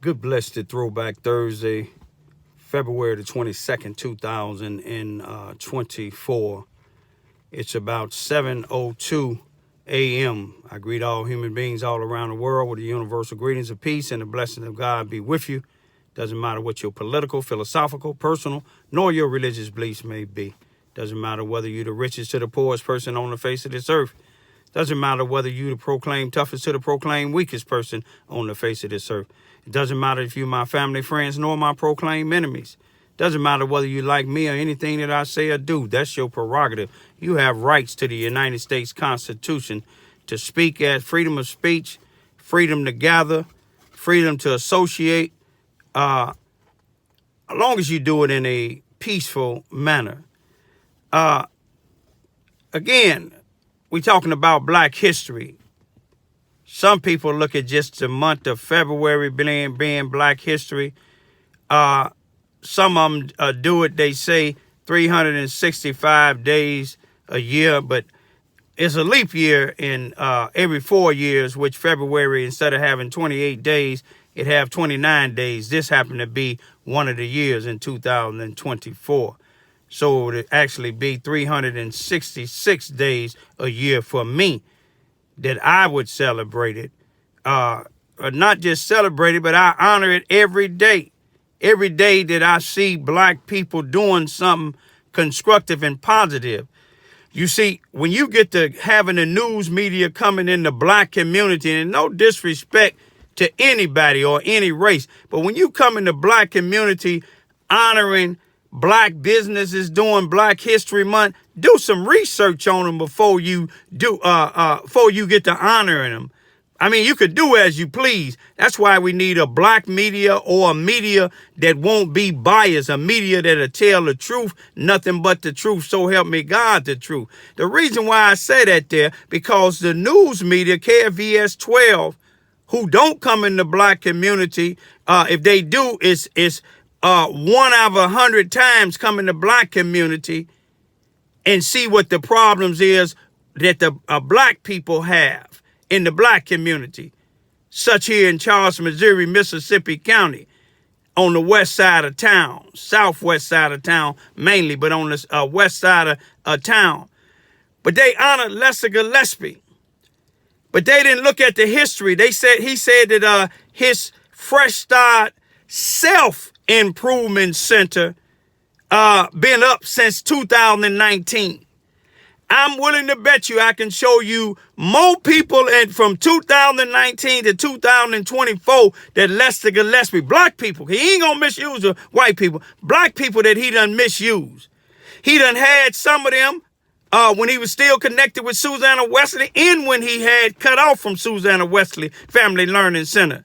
Good blessed Throwback Thursday, February the 22nd, 2024. It's about 7:02 a.m. I greet all human beings all around the world with the universal greetings of peace and the blessing of God be with you. Doesn't matter what your political, philosophical, personal, nor your religious beliefs may be. Doesn't matter whether you're the richest to the poorest person on the face of this earth. Doesn't matter whether you the proclaimed toughest to the proclaimed weakest person on the face of this earth. It doesn't matter if you're my family, friends, nor my proclaimed enemies. Doesn't matter whether you like me or anything that I say or do. That's your prerogative. You have rights to the United States Constitution to speak as freedom of speech, freedom to gather, freedom to associate, as long as you do it in a peaceful manner. Again, we're talking about Black history. Some people look at just the month of February being Black history. Some of them do it, they say, 365 days a year, but it's a leap year in every 4 years, which February, instead of having 28 days, it have 29 days. This happened to be one of the years in 2024. So it would actually be 366 days a year for me that I would celebrate it. Not just celebrate it, but I honor it every day. Every day that I see Black people doing something constructive and positive. You see, when you get to having the news media coming in the Black community, and no disrespect to anybody or any race, but when you come in the Black community honoring Black businesses doing Black History Month, do some research on them before you get to honoring them. I mean, you could do as you please. That's why we need a Black media or a media that won't be biased, a media that'll tell the truth, nothing but the truth. So help me God, the truth. The reason why I say that there, because the news media, KFVS 12, who don't come in the Black community, if they do, it's 1 out of 100 times come in the Black community and see what the problems is that the Black people have in the Black community, such here in Charles, Missouri, Mississippi County, on the west side of town, southwest side of town mainly, but on the west side of town. But they honored Lester Gillespie. But they didn't look at the history. He said that his Fresh Start Self-Improvement Center been up since 2019. I'm willing to bet you I can show you more people from 2019 to 2024 that Lester Gillespie, Black people, he ain't gonna misuse the white people, Black people that he done misused. He done had some of them when he was still connected with Susanna Wesley and when he had cut off from Susanna Wesley Family Learning Center.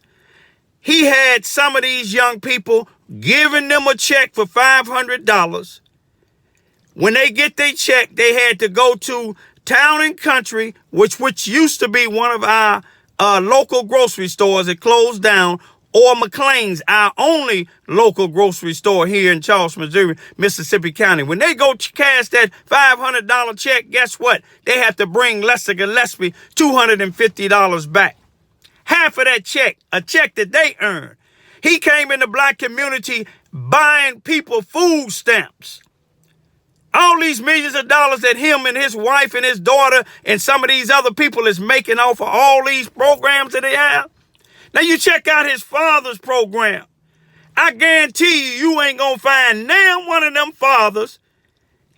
He had some of these young people giving them a check for $500. When they get their check, they had to go to Town and Country, which used to be one of our local grocery stores. It closed down. Or McLean's, our only local grocery store here in Charles, Missouri, Mississippi County. When they go cash that $500 check, guess what? They have to bring Lester Gillespie $250 back. Half of that check, a check that they earned. He came in the Black community buying people food stamps. All these millions of dollars that him and his wife and his daughter and some of these other people is making off of all these programs that they have. Now you check out his father's program. I guarantee you ain't gonna find now one of them fathers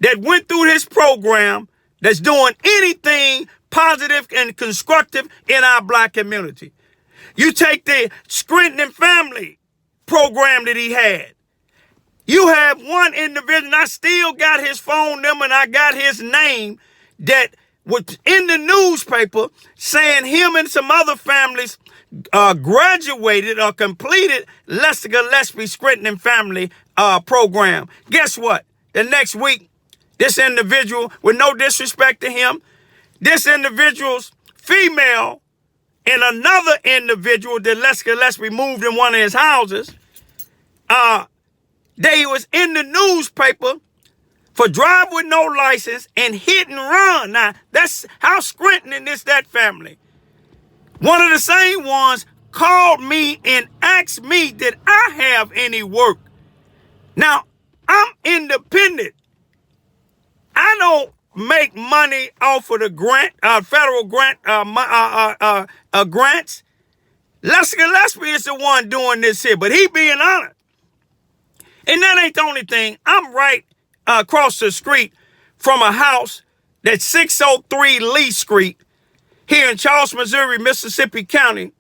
that went through his program that's doing anything positive and constructive in our Black community. You take the Scranton Family program that he had. You have one individual, and I still got his phone number and I got his name, that was in the newspaper saying him and some other families graduated or completed Lester Gillespie Scranton Family program. Guess what? The next week, this individual, with no disrespect to him, this individual's female and another individual that Lester Gillespie moved in one of his houses, they was in the newspaper for drive with no license and hit and run. Now, that's how Scranton and that family. One of the same ones called me and asked me, did I have any work? Now, I'm independent. I don't make money off of the grant, federal grant, grants. Lester Gillespie is the one doing this here, but he being honored. And that ain't the only thing. I'm right across the street from a house that's 603 Lee Street here in Charles, Missouri, Mississippi County,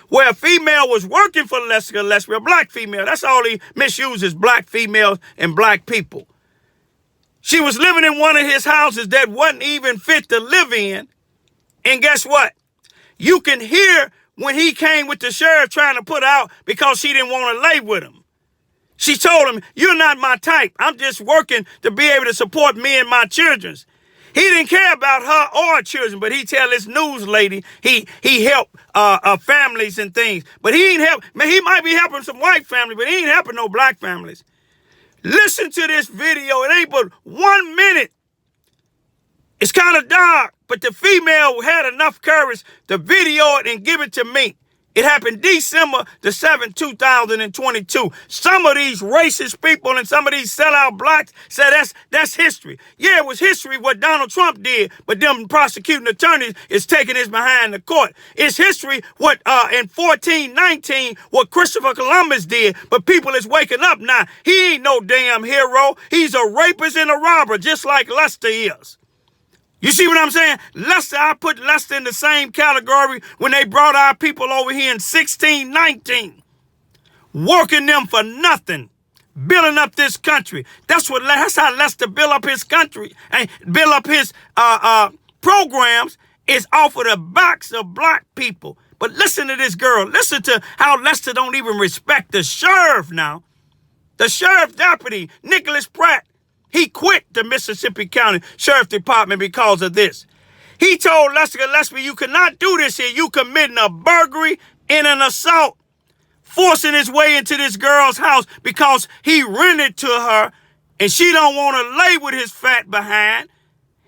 where a female was working for Lester Gillespie, a black female. That's all he misuses, black females and black people. She was living in one of his houses that wasn't even fit to live in. And guess what? You can hear when he came with the sheriff trying to put her out because she didn't want to lay with him. She told him, you're not my type. I'm just working to be able to support me and my children. He didn't care about her or her children, but he tell this news lady he helped families and things. But he ain't help. Man, he might be helping some white families, but he ain't helping no black families. Listen to this video. It ain't but 1 minute. It's kind of dark, but the female had enough courage to video it and give it to me. It happened December the 7th, 2022. Some of these racist people and some of these sellout blacks said that's history. Yeah, it was history what Donald Trump did, but them prosecuting attorneys is taking this behind the court. It's history what in 1419 what Christopher Columbus did, but people is waking up now. He ain't no damn hero. He's a rapist and a robber, just like Lester is. You see what I'm saying? Lester, I put Lester in the same category when they brought our people over here in 1619. Working them for nothing. Building up this country. That's how Lester built up his country and built up his programs is off of the backs of black people. But listen to this girl. Listen to how Lester don't even respect the sheriff now. The sheriff deputy, Nicholas Pratt. He quit the Mississippi County Sheriff Department because of this. He told Lester Gillespie, you cannot do this here. You committing a burglary and an assault, forcing his way into this girl's house because he rented to her and she don't want to lay with his fat behind.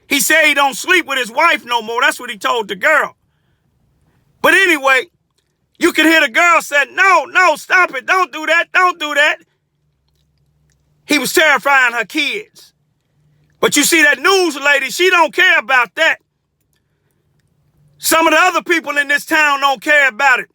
He said he don't sleep with his wife no more. That's what he told the girl. But anyway, you can hear the girl say, no, stop it. Don't do that. Don't do that. He was terrifying her kids. But you see that news lady, she don't care about that. Some of the other people in this town don't care about it.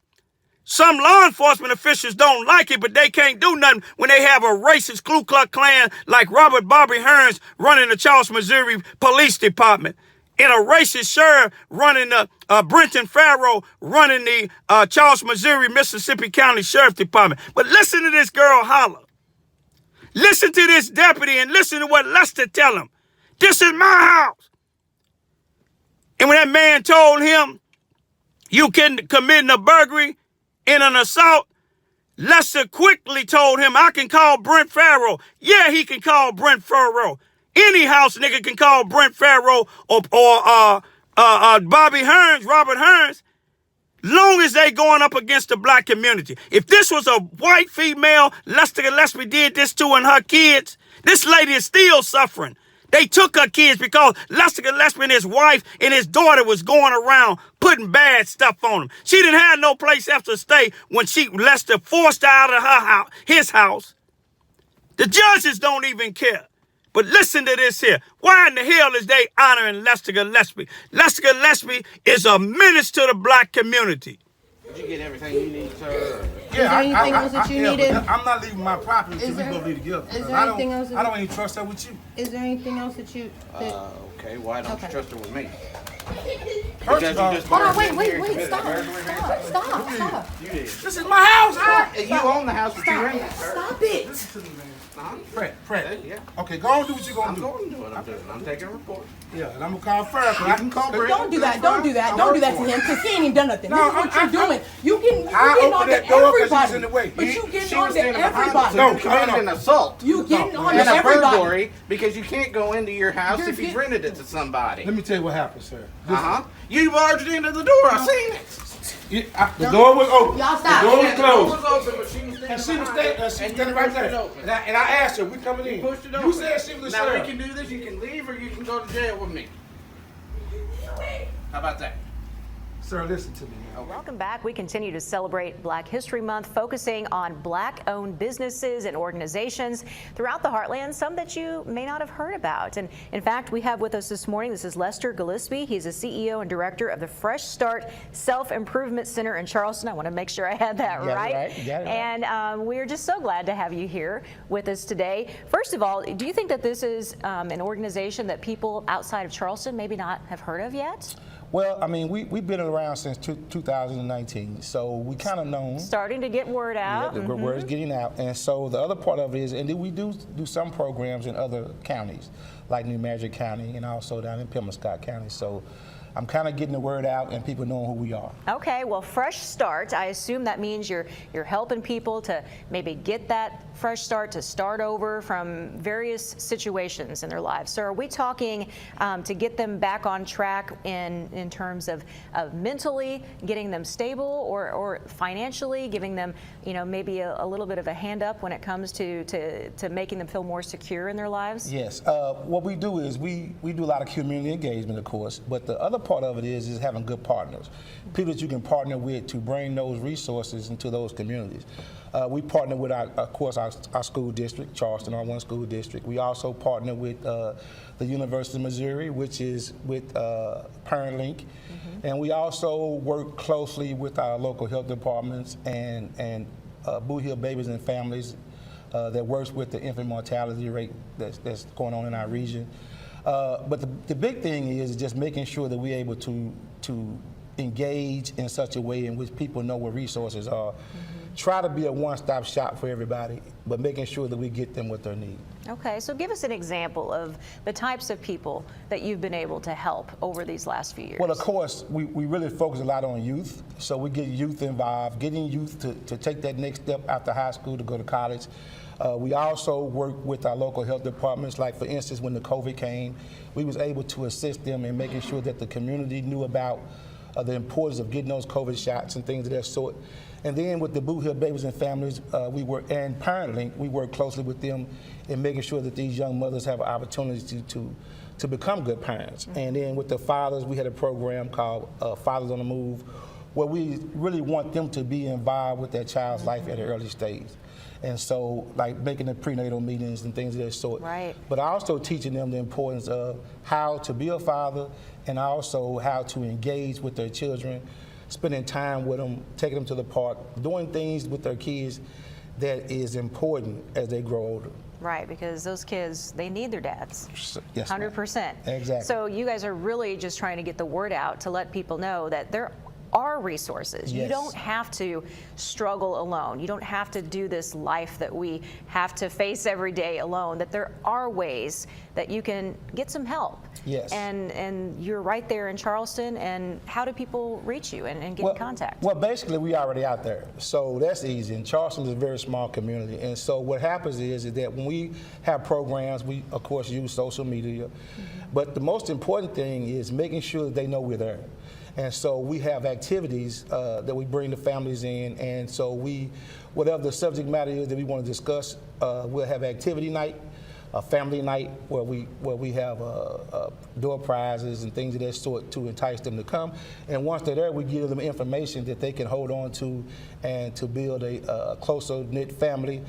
Some law enforcement officials don't like it, but they can't do nothing when they have a racist Ku Klux Klan like Robert Bobby Hearns running the Charles, Missouri Police Department and a racist sheriff running the Brenton Farrow running the Charles, Missouri, Mississippi County Sheriff Department. But listen to this girl holler. Listen to this deputy and listen to what Lester tell him. This is my house. And when that man told him, you can commit a burglary and an assault, Lester quickly told him, I can call Brent Farrow. Yeah, he can call Brent Farrow. Any house nigga can call Brent Farrow or Bobby Hearns, Robert Hearns. Long as they going up against the black community. If this was a white female, Lester Gillespie did this to and her kids, this lady is still suffering. They took her kids because Lester Gillespie and his wife and his daughter was going around putting bad stuff on them. She didn't have no place else to stay when Lester forced her out of her house, his house. The judges don't even care. But listen to this here. Why in the hell is they honoring Lester Gillespie? Lester Gillespie is a menace to the black community. Did you get everything you need, sir? Yeah, is there anything else that you needed? I'm not leaving my property until we go leave together. Is there anything else? I don't even trust her with you. Is there anything else that you... Okay, why don't you trust her with me? First of all, hold on, wait, stop. You did. This is my house, huh? You own the house that you rented, sir. Stop it. Listen to me, man. Fred. Yeah. Okay, go on and do what you're going I'm to do. going to do what I'm doing. I'm taking a report. Yeah, and I'm going to call fire. I can call Brent. Don't do that to him, because he ain't even done nothing. No, this is what you're doing. You getting I on opened to that door because he was everybody. in the way. But you getting She on was to standing behind us, everybody. so you committed an assault. You getting on to And a everybody. burglary because you can't go into your house if you've rented it to somebody. Let me tell you what happened, sir. You barged into the door. I seen it. The door was open. Y'all stop. The door was The door closed. was open, but she was And standing she was behind standing right there. And I asked her, we coming in. You pushed it over. You said she was a Now we sheriff. can do this. You can leave or you can go to jail with me. How about that? Sir, listen to me now. Welcome back. We continue to celebrate Black History Month, focusing on Black-owned businesses and organizations throughout the Heartland, some that you may not have heard about. And in fact, we have with us this morning, this is Lester Gillespie. He's the CEO and director of the Fresh Start Self-Improvement Center in Charleston. I want to make sure I had that right. You got it right. And we're just so glad to have you here with us today. First of all, do you think that this is an organization that people outside of Charleston maybe not have heard of yet? Well, I mean, we've been around since 2019, so we kind of known. Starting to get word out. Yeah, the word is getting out. And so the other part of it is, and then we do some programs in other counties, like New Madrid County and also down in Pembroke County. So I'm kind of getting the word out and people knowing who we are. Okay, well, Fresh Start, I assume that means you're helping people to maybe get that fresh start, to start over from various situations in their lives. So are we talking to get them back on track in terms of mentally getting them stable, or financially giving them, maybe a little bit of a hand up when it comes to making them feel more secure in their lives? Yes. What we do is we do a lot of community engagement, of course, but the other part of it is having good partners, people that you can partner with to bring those resources into those communities. We partner with, of course, our school district, Charleston, our one school district. We also partner with the University of Missouri, which is with ParentLink. And we also work closely with our local health departments and Blue Hill Babies and Families that works with the infant mortality rate that's going on in our region. But the big thing is just making sure that we're able to engage in such a way in which people know what resources are. Try to be a one-stop shop for everybody, but making sure that we get them what they need. Okay, so give us an example of the types of people that you've been able to help over these last few years. Well, of course, we really focus a lot on youth, so we get youth involved, getting youth to take that next step after high school to go to college. We also work with our local health departments, like for instance, when the COVID came, we was able to assist them in making sure that the community knew about the importance of getting those COVID shots and things of that sort. And then with the Blue Hill Babies and Families, and ParentLink, we work closely with them in making sure that these young mothers have an opportunity to become good parents. And then with the fathers, we had a program called Fathers on the Move, where we really want them to be involved with their child's life at an early stage. And so, like making the prenatal meetings and things of that sort. Right. But also teaching them the importance of how to be a father and also how to engage with their children, spending time with them, taking them to the park, doing things with their kids that is important as they grow older. Right, because those kids, they need their dads. Yes, 100%. Exactly. So you guys are really just trying to get the word out to let people know that there are resources. Yes. You don't have to struggle alone. You don't have to do this life that we have to face every day alone, that there are ways that you can get some help. Yes. And you're right there in Charleston, and how do people reach you and get in contact? Well, basically, we already out there, so that's easy. And Charleston is a very small community, and so what happens is that when we have programs, we, of course, use social media, but the most important thing is making sure that they know we're there. And so we have activities that we bring the families in, and so whatever the subject matter is that we want to discuss, we'll have activity night, a family night where we have door prizes and things of that sort to entice them to come. And once they're there, we give them information that they can hold on to and to build a closer knit family.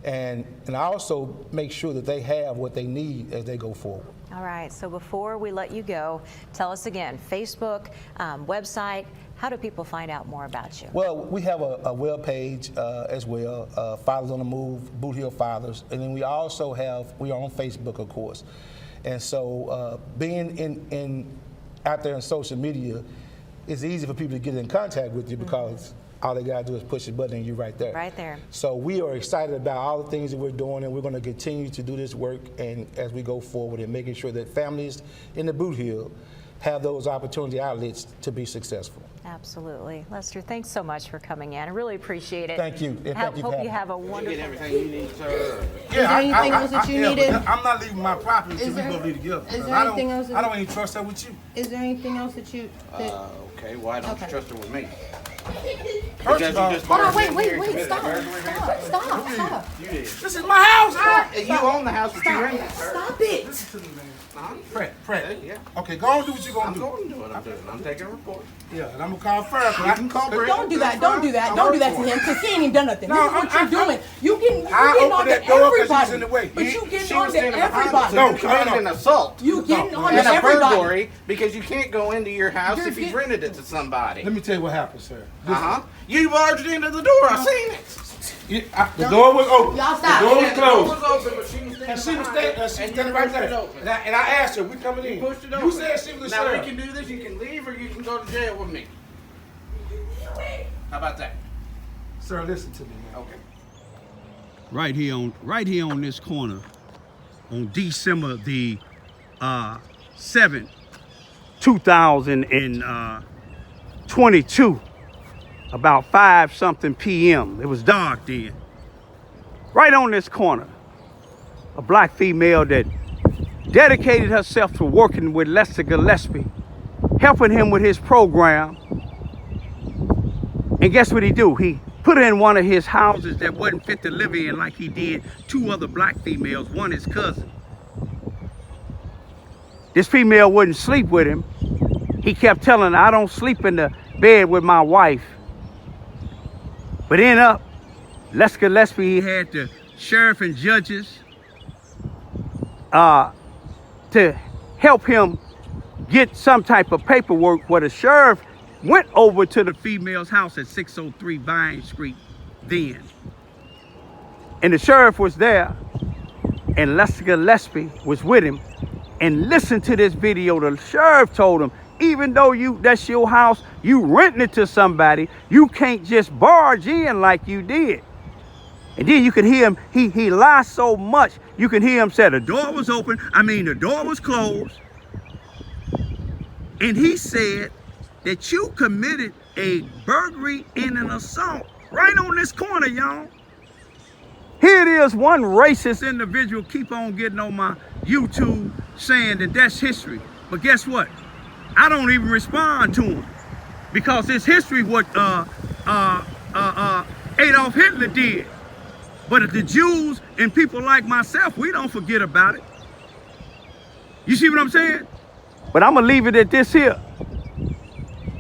And I also make sure that they have what they need as they go forward. All right, so before we let you go, tell us again, Facebook, website, how do people find out more about you? Well, we have a web page as well, Fathers on the Move, Blue Hill Fathers, and then we also we are on Facebook, of course. And so being out there in social media, it's easy for people to get in contact with you because all they gotta do is push a button and you're right there. Right there. So we are excited about all the things that we're doing, and we're gonna continue to do this work and as we go forward and making sure that families in the Boot Hill have those opportunity outlets to be successful. Absolutely. Lester, thanks so much for coming in. I really appreciate it. Thank you. And thank you for hope having you have a You wonderful get everything you need, sir. Is there anything else that you needed? I'm not leaving my property until we go be together. Is there anything else? I don't even trust her with you. Is there anything else that you? Okay, why don't you Okay. trust her with me? Because you just Hold on, barged in wait, here and wait, committed a stop. burglary. Stop. You did. This is my house. You own the house that you rented, sir. Stop it. Listen to me, man. Huh? Fred. Yeah. Okay, go on and do what you're gonna I'm do. going to do what I'm doing. I'm taking a report. Yeah, and I'm gonna call first. You can call Brett. Don't do that. Don't do that. Don't do that to him because he ain't even done nothing. No, This is what I- you're doing. You getting I on opened to that door 'cause he was everybody. in the way. But you She getting on was to standing behind us everybody. and No, committed no. an assault. You getting on to And a everybody. burglary because you can't go into your house You're if you've get- rented it to somebody. Let me tell you what happened, sir. Uh-huh. You barged into the door. I seen it. The door was open. Y'all stop. The door was Yeah, the door closed. was open, but she was standing And she was behind it, standing and you right pushed it there. open. And I asked her, we coming in. You pushed it You open. said she was a Now we sheriff. can do this. You can leave or you can go to jail with me. How about that? Sir, listen to me, man. Okay. Right here on this corner, on December the 7th, 2022, about 5-something p.m. It was dark then. Right on this corner, a black female that dedicated herself to working with Lester Gillespie, helping him with his program. And guess what he do? He put her in one of his houses that wasn't fit to live in like he did 2 other black females, one his cousin. This female wouldn't sleep with him. He kept telling her, I don't sleep in the bed with my wife. But end up, Lester Gillespie, he had the sheriff and judges to help him get some type of paperwork where the sheriff went over to the female's house at 603 Vine Street then. And the sheriff was there, and Lester Gillespie was with him. And listen to this video. The sheriff told him, even though that's your house, you renting it to somebody, you can't just barge in like you did. And then you can hear him, he lies so much, you can hear him say the door was open, the door was closed. And he said that you committed a burglary and an assault right on this corner, y'all. Here it is, one racist individual keep on getting on my YouTube saying that that's history. But guess what? I don't even respond to him because it's history what Adolf Hitler did. But if the Jews and people like myself, we don't forget about it. You see what I'm saying? But I'm gonna leave it at this here.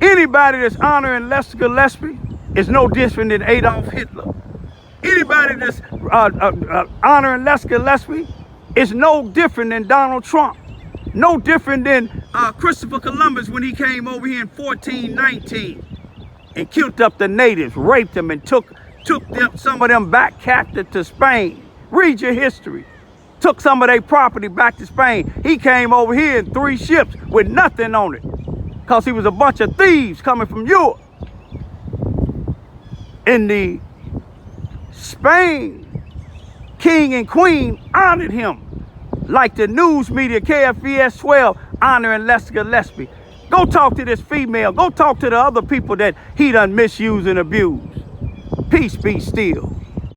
Anybody that's honoring Lester Gillespie is no different than Adolf Hitler. Anybody that's honoring Lester Gillespie is no different than Donald Trump. No different than Christopher Columbus when he came over here in 1419 and killed up the natives, raped them, and took some of them back captive to Spain. Read your history. Took some of their property back to Spain. He came over here in 3 ships with nothing on it because he was a bunch of thieves coming from Europe. In the Spain, king and queen honored him like the news media, KFVS 12, honoring Lester Gillespie. Go talk to this female. Go talk to the other people that he done misused and abused. Peace be still.